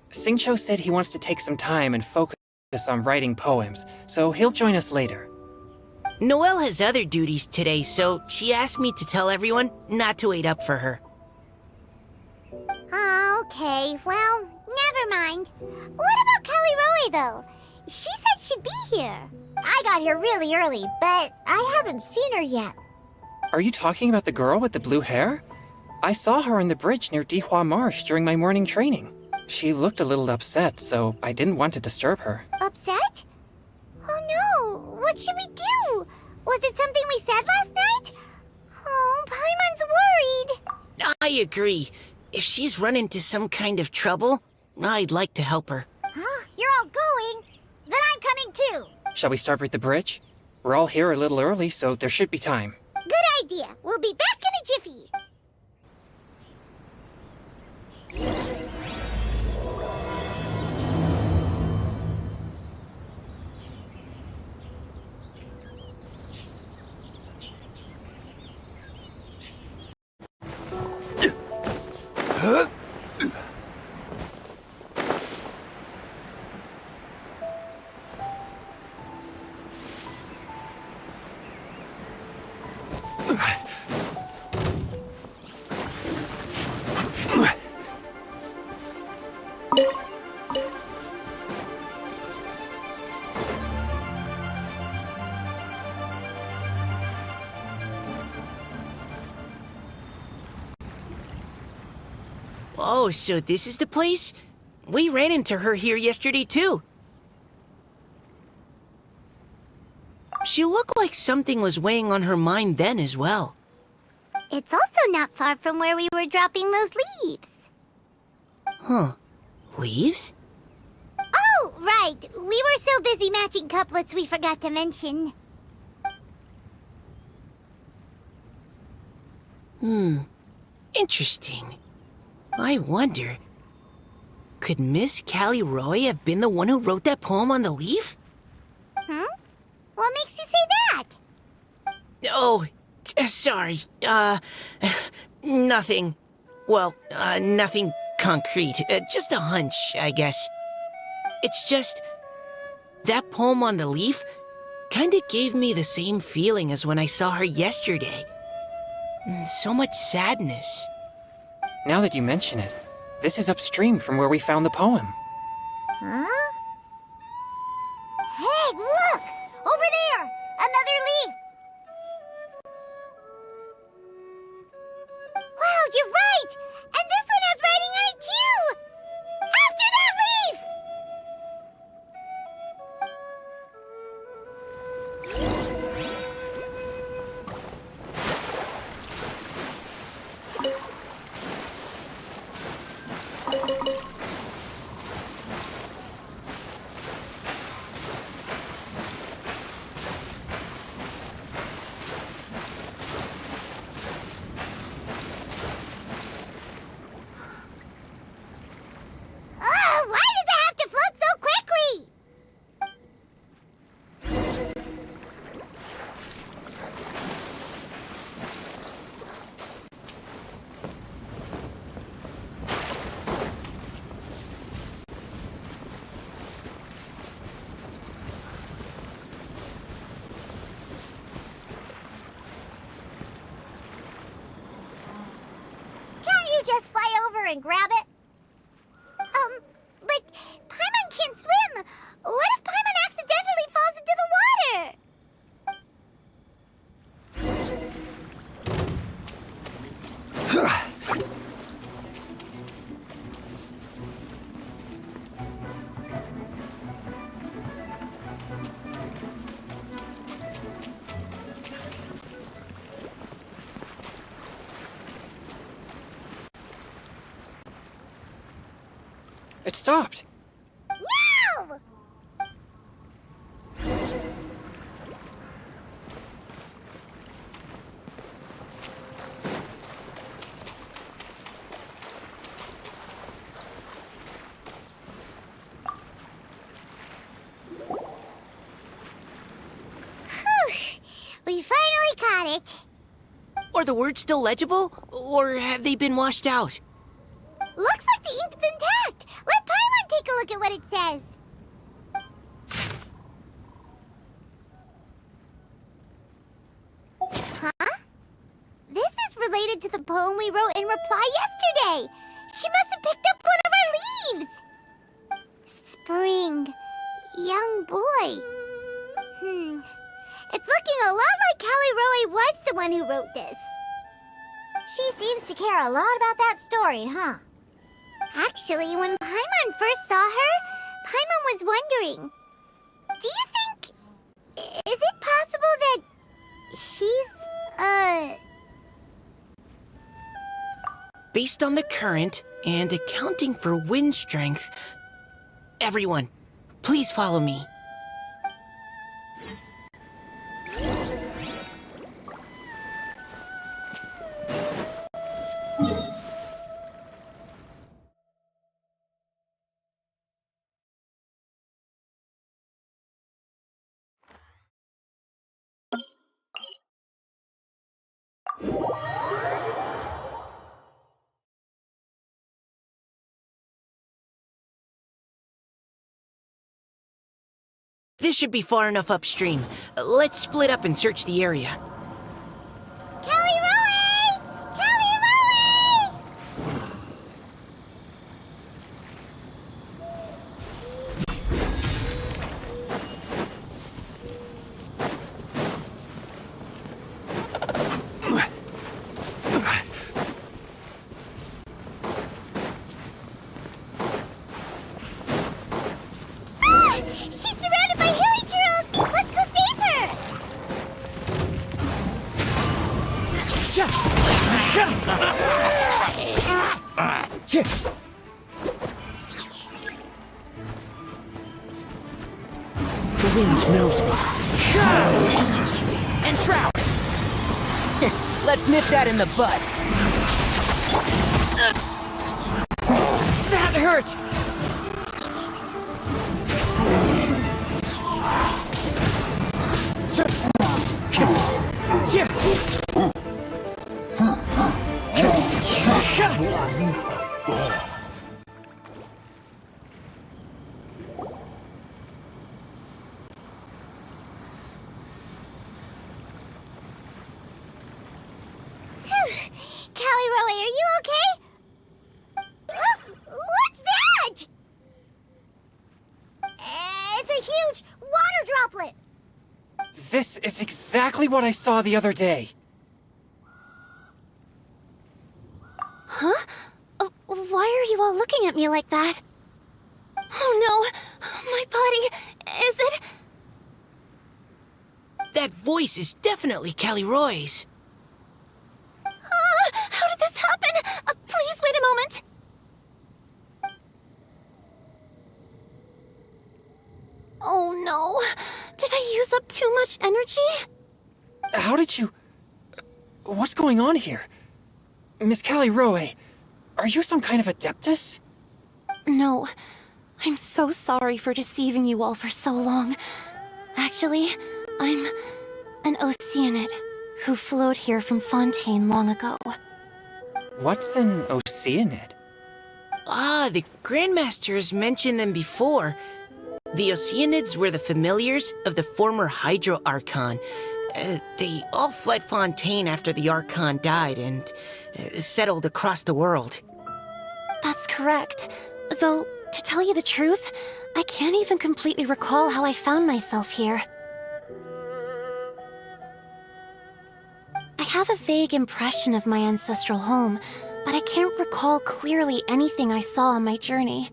Singcho said he wants to take some time and focus on writing poems, so he'll join us later. Noelle has other duties today, so she asked me to tell everyone not to wait up for her. Okay, well, never mind. What about Callie Roy, though? She said she'd be here. I got here really early, but I haven't seen her yet. Are you talking about the girl with the blue hair? I saw her on the bridge near Dihua Marsh during my morning training. She looked a little upset, so I didn't want to disturb her. Upset? Oh no, what should we do? Was it something we said last night? Oh, Paimon's worried. I agree. If she's run into some kind of trouble, I'd like to help her. Huh? You're all going? Then I'm coming too. Shall we start with the bridge? We're all here a little early, so there should be time. Good idea. We'll be back in a jiffy. Oh, so this is the place? We ran into her here yesterday, too. She looked like something was weighing on her mind then as well. It's also not far from where we were dropping those leaves. Huh. Leaves? Oh, right. We were so busy matching couplets we forgot to mention. Interesting. I wonder, could Miss Callie Roy have been the one who wrote that poem on the leaf? What makes you say that? Oh, sorry. Nothing. Well, nothing concrete. Just a hunch, I guess. It's just, that poem on the leaf kinda gave me the same feeling as when I saw her yesterday. So much sadness. Now that you mention it, this is upstream from where we found the poem. Huh? Hey, look! Over there! Another leaf! Wow, you're right! And this one has writing on it too! After that leaf! Why does it have to float so quickly? Can't you just fly over and grab it? But Paimon can't swim. What if Paimon accidentally falls into the water? It stopped! No! We finally caught it. Are the words still legible, or have they been washed out? Looks like the ink's intact. poem we wrote in reply yesterday. She must have picked up one of our leaves. Spring. Young boy. It's looking a lot like Callie Roe was the one who wrote this. She seems to care a lot about that story, huh? Actually, when Paimon first saw her, Paimon was wondering, do you think... is it possible that she's, Based on the current and accounting for wind strength, everyone, please follow me. This should be far enough upstream. Let's split up and search the area. Callie Roe! Callie Roe! She's surrounded by hilly churros! Let's go save her! The wind knows me. And Shroud! Let's nip that in the bud. That hurts! Callie Roe, are you okay? What's that? It's a huge water droplet. This is exactly what I saw the other day. Huh? Why are you all looking at me like that? Oh no, my body, is it? That voice is definitely Callie Roy's. How did this happen? Please wait a moment. Oh no, did I use up too much energy? How did you... What's going on here? Miss Callie Roe, are you some kind of adeptus? No, I'm so sorry for deceiving you all for so long. Actually, I'm an Oceanid who flowed here from Fontaine long ago. What's an Oceanid? Ah, the Grandmasters mentioned them before. The Oceanids were the familiars of the former Hydro Archon. They all fled Fontaine after the Archon died and settled across the world. That's correct. Though, to tell you the truth, I can't even completely recall how I found myself here. I have a vague impression of my ancestral home, but I can't recall clearly anything I saw on my journey.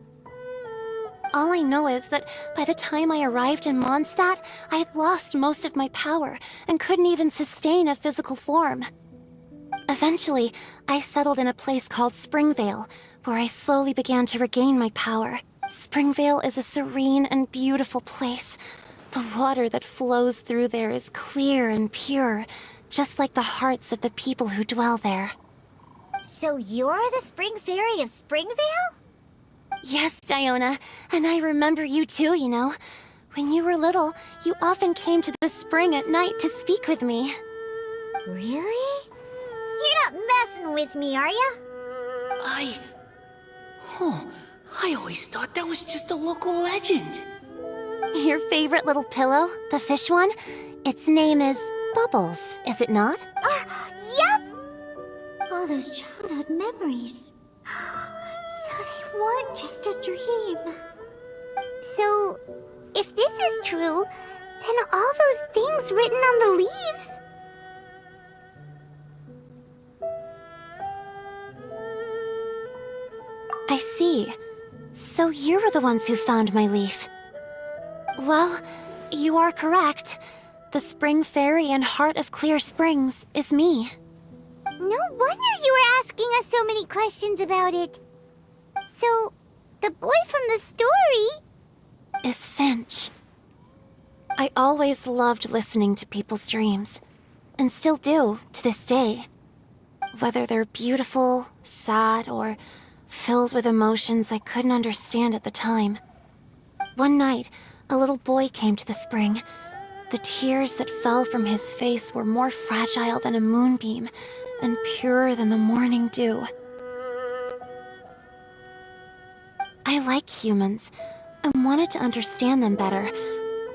All I know is that by the time I arrived in Mondstadt, I had lost most of my power and couldn't even sustain a physical form. Eventually, I settled in a place called Springvale, where I slowly began to regain my power. Springvale is a serene and beautiful place. The water that flows through there is clear and pure, just like the hearts of the people who dwell there. So you're the Spring Fairy of Springvale? Yes, Diona, and I remember you too, you know. When you were little, you often came to the spring at night to speak with me. Really? You're not messing with me, are ya? I always thought that was just a local legend. Your favorite little pillow, the fish one? Its name is Bubbles, is it not? Yep! All those childhood memories. So they weren't just a dream. So, if this is true, then all those things written on the leaves... I see. So you were the ones who found my leaf. Well, you are correct. The Spring Fairy and Heart of Clear Springs is me. No wonder you were asking us so many questions about it. So, the boy from the story... Is Finch. I always loved listening to people's dreams, and still do to this day. Whether they're beautiful, sad, or filled with emotions I couldn't understand at the time. One night, a little boy came to the spring. The tears that fell from his face were more fragile than a moonbeam, and purer than the morning dew. I like humans, and wanted to understand them better.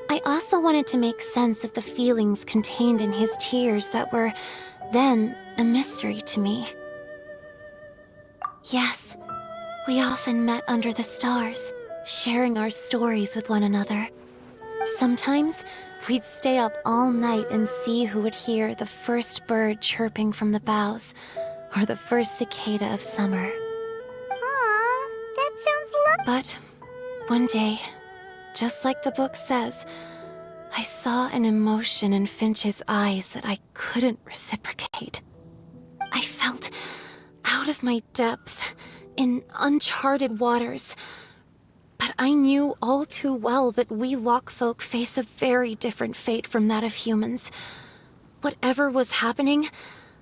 I also wanted to make sense of the feelings contained in his tears that were, then, a mystery to me. Yes, we often met under the stars, sharing our stories with one another. Sometimes, we'd stay up all night and see who would hear the first bird chirping from the boughs, or the first cicada of summer. Aw, that sounds lovely. But one day, just like the book says, I saw an emotion in Finch's eyes that I couldn't reciprocate. I felt out of my depth, in uncharted waters. But I knew all too well that we Lockfolk face a very different fate from that of humans. Whatever was happening,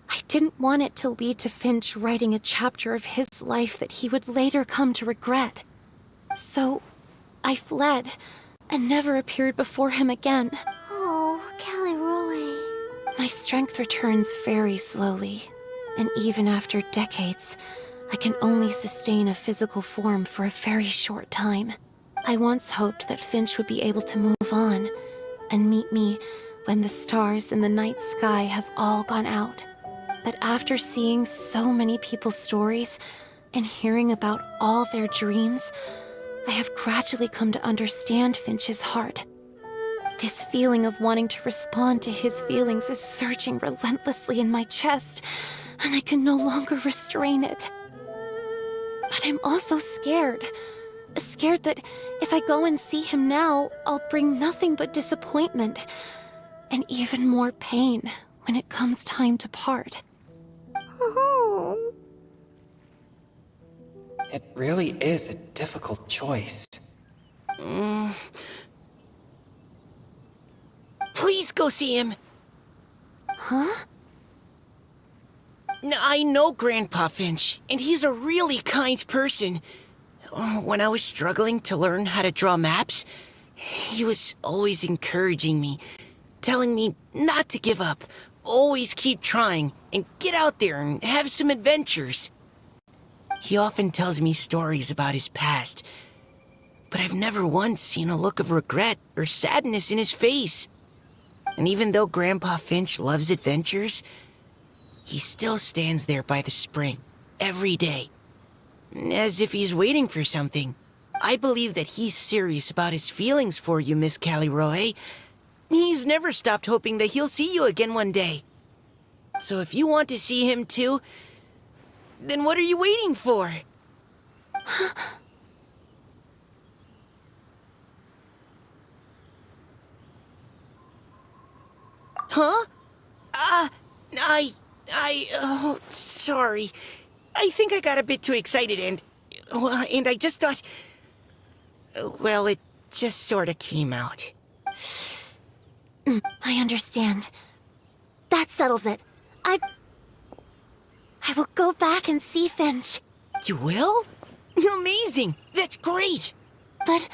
I didn't want it to lead to Finch writing a chapter of his life that he would later come to regret. So, I fled, and never appeared before him again. Oh, Callie Roy. My strength returns very slowly, and even after decades, I can only sustain a physical form for a very short time. I once hoped that Finch would be able to move on, and meet me when the stars in the night sky have all gone out. But after seeing so many people's stories, and hearing about all their dreams, I have gradually come to understand Finch's heart. This feeling of wanting to respond to his feelings is surging relentlessly in my chest, and I can no longer restrain it. But I'm also scared. Scared that if I go and see him now, I'll bring nothing but disappointment, and even more pain when it comes time to part. Oh. It really is a difficult choice. Please go see him. Huh? I know Grandpa Finch, and he's a really kind person. When I was struggling to learn how to draw maps, he was always encouraging me, telling me not to give up, always keep trying, and get out there and have some adventures. He often tells me stories about his past, but I've never once seen a look of regret or sadness in his face. And even though Grandpa Finch loves adventures, he still stands there by the spring, every day, as if he's waiting for something. I believe that he's serious about his feelings for you, Miss Callie Roy. He's never stopped hoping that he'll see you again one day. So if you want to see him too, then what are you waiting for? Huh? Oh, sorry. I think I got a bit too excited and I just thought... Well, it just sort of came out. I understand. That settles it. I will go back and see Finch. You will? Amazing! That's great! But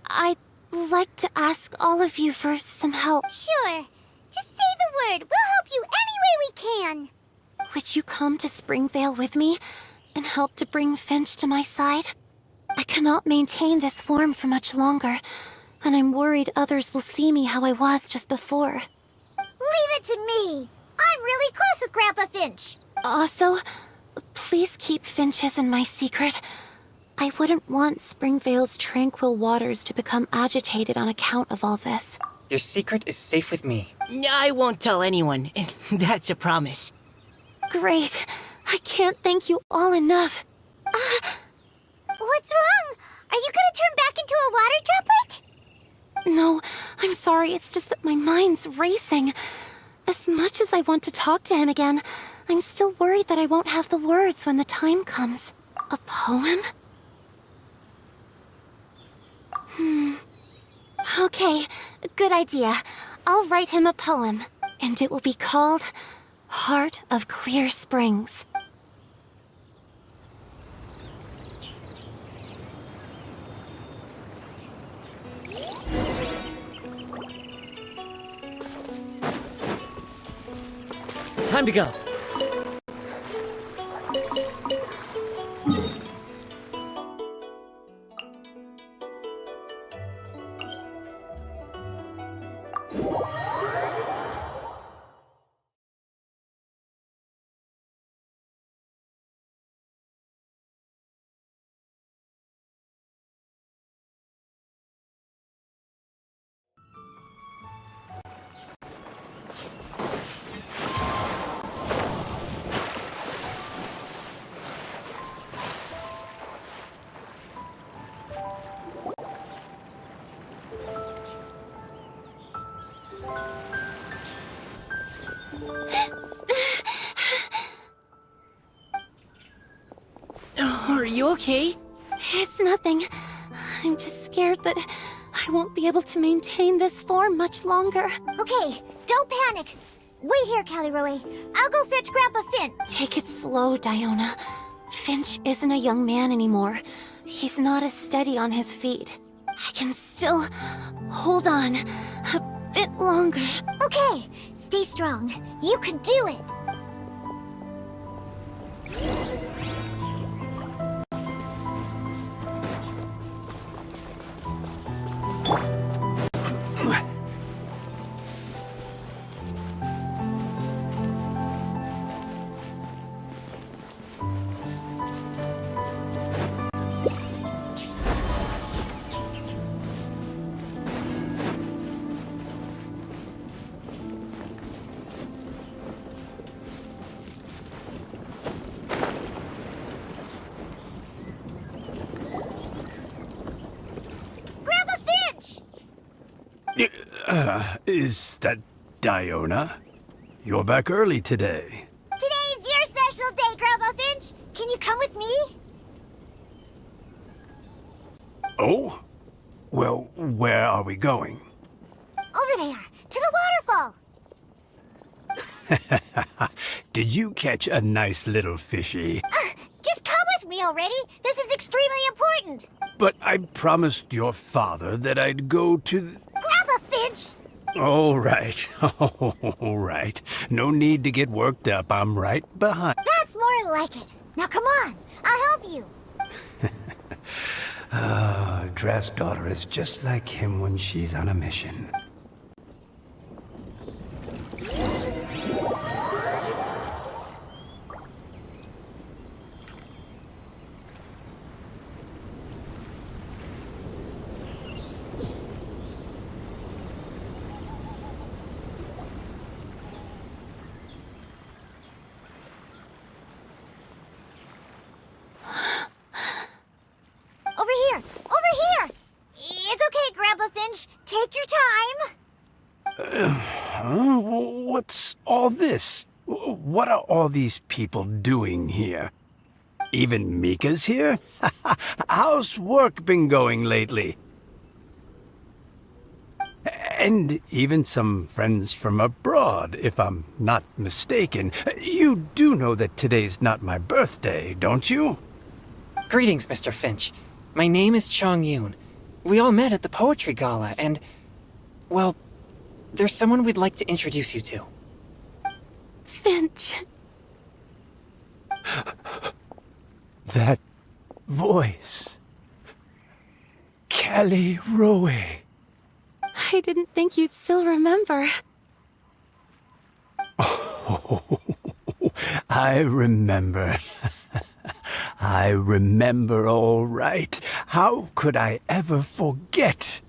I'd like to ask all of you for some help. Sure. Just say the word. We'll help you any way we can. Would you come to Springvale with me and help to bring Finch to my side? I cannot maintain this form for much longer, and I'm worried others will see me how I was just before. Leave it to me. I'm really close with Grandpa Finch. Also, please keep Finch's in my secret. I wouldn't want Springvale's tranquil waters to become agitated on account of all this. Your secret is safe with me. I won't tell anyone. That's a promise. Great. I can't thank you all enough. What's wrong? Are you gonna turn back into a water droplet? No, I'm sorry. It's just that my mind's racing. As much as I want to talk to him again, I'm still worried that I won't have the words when the time comes. A poem? Okay, good idea. I'll write him a poem, and it will be called Heart of Clear Springs. Time to go. Are you okay? It's nothing. I'm just scared that I won't be able to maintain this form much longer. Okay, don't panic. Wait here, Caliroe. I'll go fetch Grandpa Finn. Take it slow, Diona. Finch isn't a young man anymore. He's not as steady on his feet. I can still hold on a bit longer. Okay, stay strong. You can do it. Grandpa Finch! Is that Diona? You're back early today. Today's your special day, Grandpa Finch. Can you come with me? Oh? Well, where are we going? Over there, to the waterfall. Did you catch a nice little fishy? Just come with me already. This is extremely important. But I promised your father that I'd go to Grandpa Finch! All right. All right. No need to get worked up. I'm right behind. That's more like it. Now come on, I'll help you. Draft's daughter is just like him when she's on a mission. Over here! Over here! It's okay, Grandpa Finch. Take your time. What's all this? What are all these people doing here? Even Mika's here? How's work been going lately? And even some friends from abroad, if I'm not mistaken. You do know that today's not my birthday, don't you? Greetings, Mr. Finch. My name is Chong Yoon. We all met at the poetry gala, and, well, there's someone we'd like to introduce you to. Finch. That voice. Callie Rowe. I didn't think you'd still remember. Oh, I remember. I remember all right. How could I ever forget?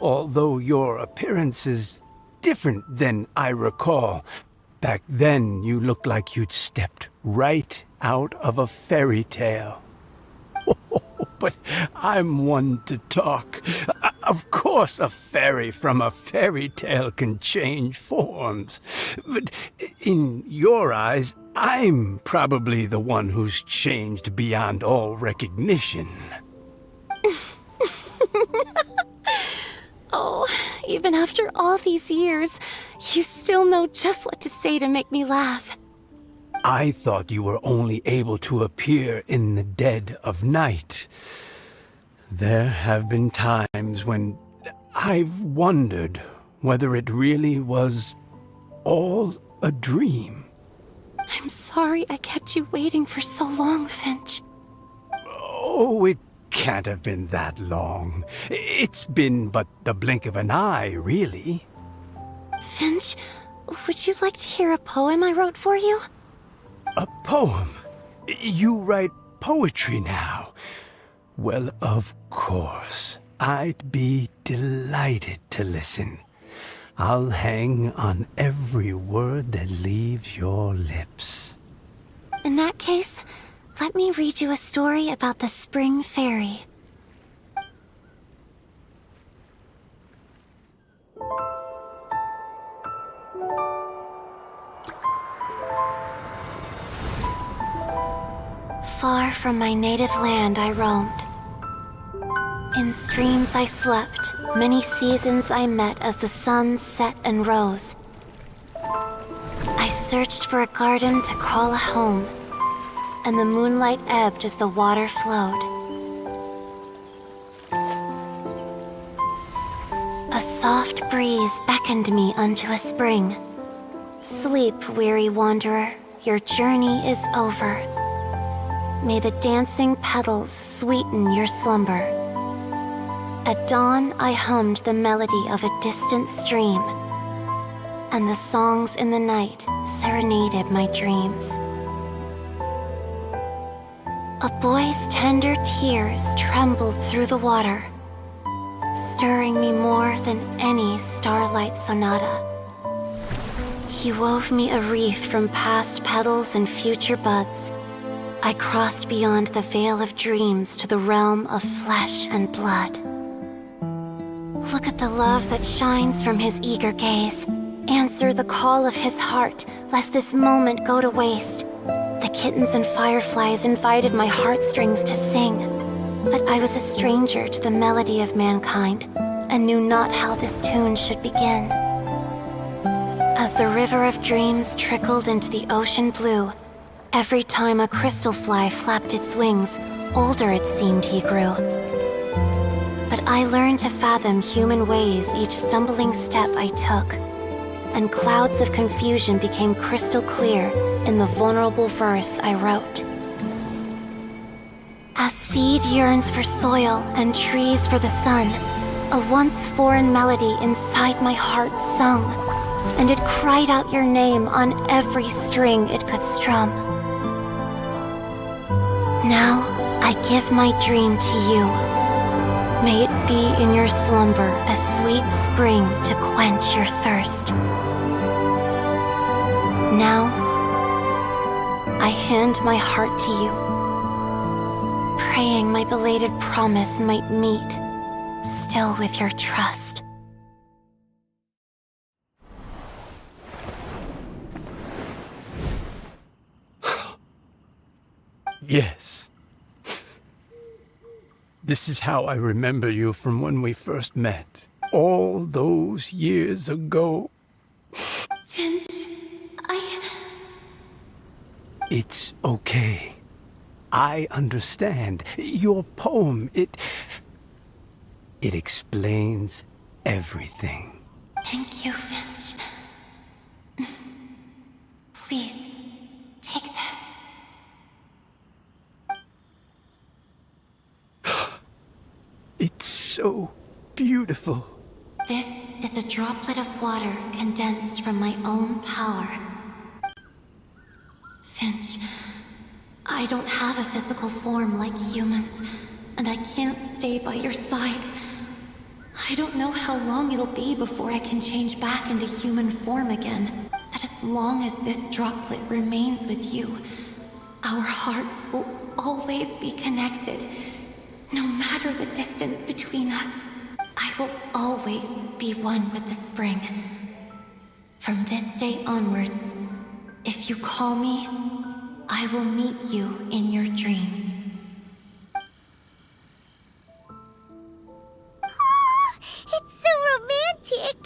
Although your appearance is different than I recall, back then you looked like you'd stepped right out of a fairy tale. But I'm one to talk. Of course a fairy from a fairy tale can change forms. But in your eyes, I'm probably the one who's changed beyond all recognition. Oh, even after all these years, you still know just what to say to make me laugh. I thought you were only able to appear in the dead of night. There have been times when I've wondered whether it really was all a dream. I'm sorry I kept you waiting for so long, Finch. Oh, it can't have been that long. It's been but the blink of an eye, really. Finch, would you like to hear a poem I wrote for you? A poem? You write poetry now? Well, of course. I'd be delighted to listen. I'll hang on every word that leaves your lips. In that case, let me read you a story about the Spring Fairy. Far from my native land I roamed. In streams I slept, many seasons I met as the sun set and rose. I searched for a garden to call a home, and the moonlight ebbed as the water flowed. A soft breeze beckoned me unto a spring. Sleep, weary wanderer, your journey is over. May the dancing petals sweeten your slumber. At dawn, I hummed the melody of a distant stream, and the songs in the night serenaded my dreams. A boy's tender tears trembled through the water, stirring me more than any starlight sonata. He wove me a wreath from past petals and future buds. I crossed beyond the veil of dreams to the realm of flesh and blood. Look at the love that shines from his eager gaze. Answer the call of his heart, lest this moment go to waste. The kittens and fireflies invited my heartstrings to sing, but I was a stranger to the melody of mankind, and knew not how this tune should begin. As the river of dreams trickled into the ocean blue, every time a crystal fly flapped its wings, older it seemed he grew. But I learned to fathom human ways each stumbling step I took, and clouds of confusion became crystal clear in the vulnerable verse I wrote. As seed yearns for soil and trees for the sun, a once foreign melody inside my heart sung, and it cried out your name on every string it could strum. Now I give my dream to you. May it be in your slumber a sweet spring to quench your thirst. Now I hand my heart to you, praying my belated promise might meet, still with your trust. Yes. This is how I remember you from when we first met. All those years ago. Finch, It's okay. I understand. Your poem, it explains everything. Thank you, Finch. Please, take this. It's so beautiful. This is a droplet of water condensed from my own power. Finch, I don't have a physical form like humans, and I can't stay by your side. I don't know how long it'll be before I can change back into human form again. But as long as this droplet remains with you, our hearts will always be connected. No matter the distance between us, I will always be one with the spring. From this day onwards, if you call me, I will meet you in your dreams. Oh, it's so romantic.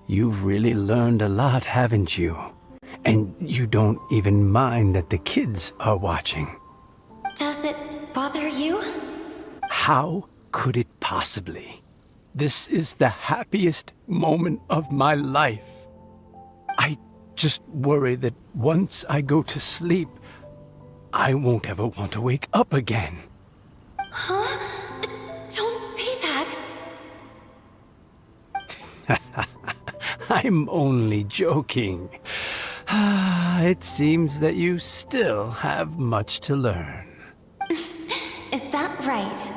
You've really learned a lot, haven't you? And you don't even mind that the kids are watching. Does it bother you? How could it possibly? This is the happiest moment of my life. I just worry that once I go to sleep, I won't ever want to wake up again. Huh? Don't say that. I'm only joking. It seems that you still have much to learn. Is that right?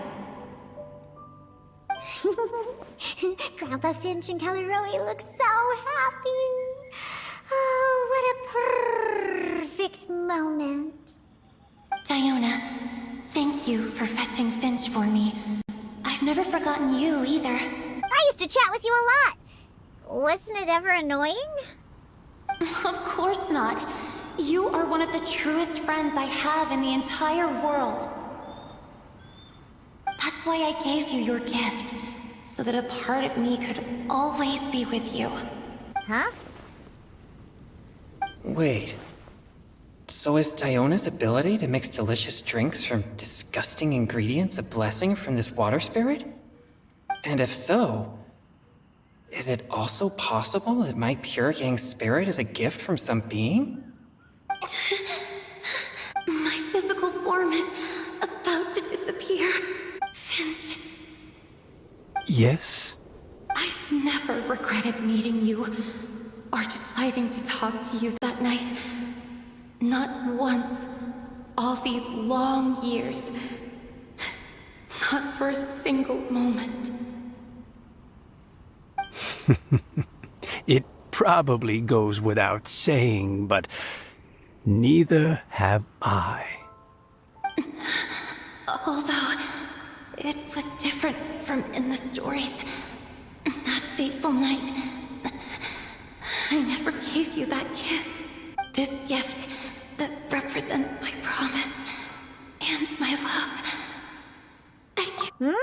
Grandpa Finch and Kelly Rowie look so happy. Oh, what a perfect moment. Diona, thank you for fetching Finch for me. I've never forgotten you either. I used to chat with you a lot. Wasn't it ever annoying? Of course not. You are one of the truest friends I have in the entire world. That's why I gave you your gift, so that a part of me could always be with you. Huh? Wait. So is Diona's ability to mix delicious drinks from disgusting ingredients a blessing from this water spirit? And if so, is it also possible that my pure yang spirit is a gift from some being? My physical form is about to disappear. Finch, Yes? I've never regretted meeting you or deciding to talk to you that night. Not once. All these long years. Not for a single moment. It probably goes without saying, but neither have I. Although, it was different from in the stories. That fateful night, I never gave you that kiss. This gift that represents my promise and my love. I give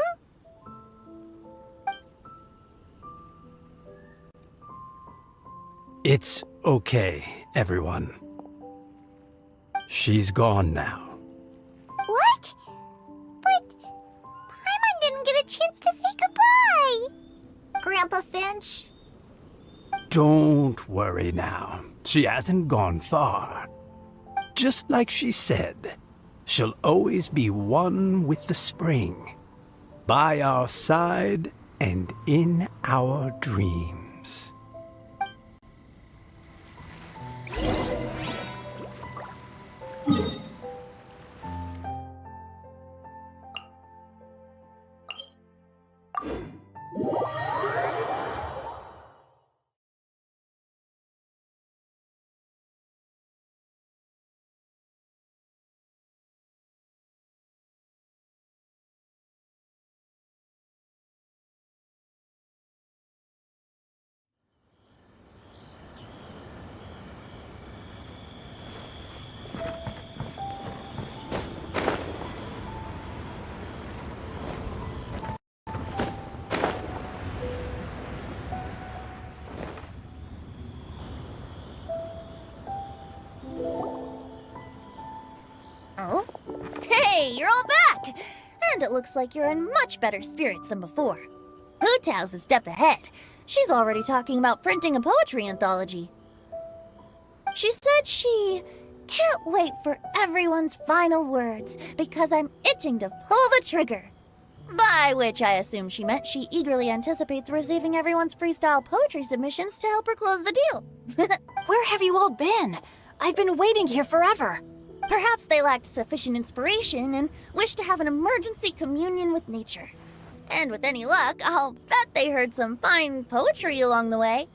It's okay, everyone. She's gone now. What? But Paimon didn't get a chance to say goodbye. Grandpa Finch? Don't worry now. She hasn't gone far. Just like she said, she'll always be one with the spring, by our side and in our dreams. Oh? Hey, you're all back! And it looks like you're in much better spirits than before. Hu Tao's a step ahead. She's already talking about printing a poetry anthology. She said she can't wait for everyone's final words because I'm itching to pull the trigger. By which I assume she meant she eagerly anticipates receiving everyone's freestyle poetry submissions to help her close the deal. Where have you all been? I've been waiting here forever. Perhaps they lacked sufficient inspiration and wished to have an emergency communion with nature. And with any luck, I'll bet they heard some fine poetry along the way.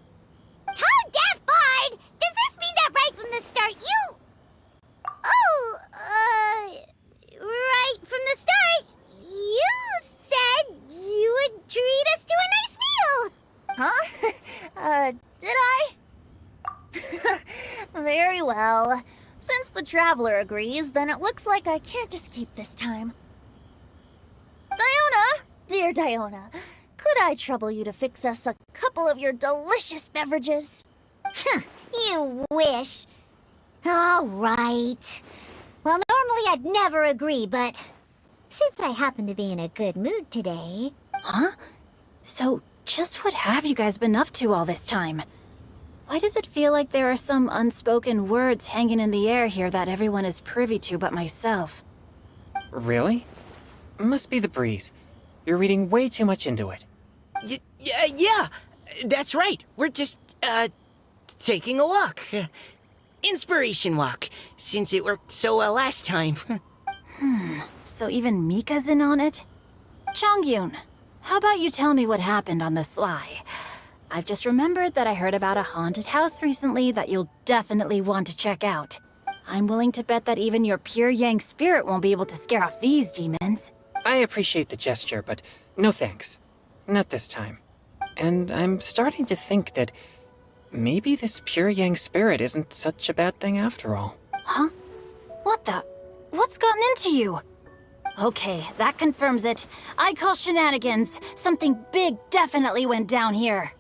How deaf, Bard! Does this mean that right from the start you... Oh, right from the start, you said you would treat us to a nice meal! Huh? Did I? Very well. Since the Traveler agrees, then it looks like I can't escape this time. Diona! Dear Diona, could I trouble you to fix us a couple of your delicious beverages? You wish. All right. Well, normally I'd never agree, but since I happen to be in a good mood today... Huh? So, just what have you guys been up to all this time? Why does it feel like there are some unspoken words hanging in the air here that everyone is privy to but myself? Really? Must be the breeze. You're reading way too much into it. Yeah, that's right. We're just, taking a walk. Inspiration walk, since it worked so well last time. So even Mika's in on it? Chongyun, how about you tell me what happened on the sly? I've just remembered that I heard about a haunted house recently that you'll definitely want to check out. I'm willing to bet that even your pure Yang spirit won't be able to scare off these demons. I appreciate the gesture, but no thanks. Not this time. And I'm starting to think that maybe this pure Yang spirit isn't such a bad thing after all. Huh? What the? What's gotten into you? Okay, that confirms it. I call shenanigans. Something big definitely went down here.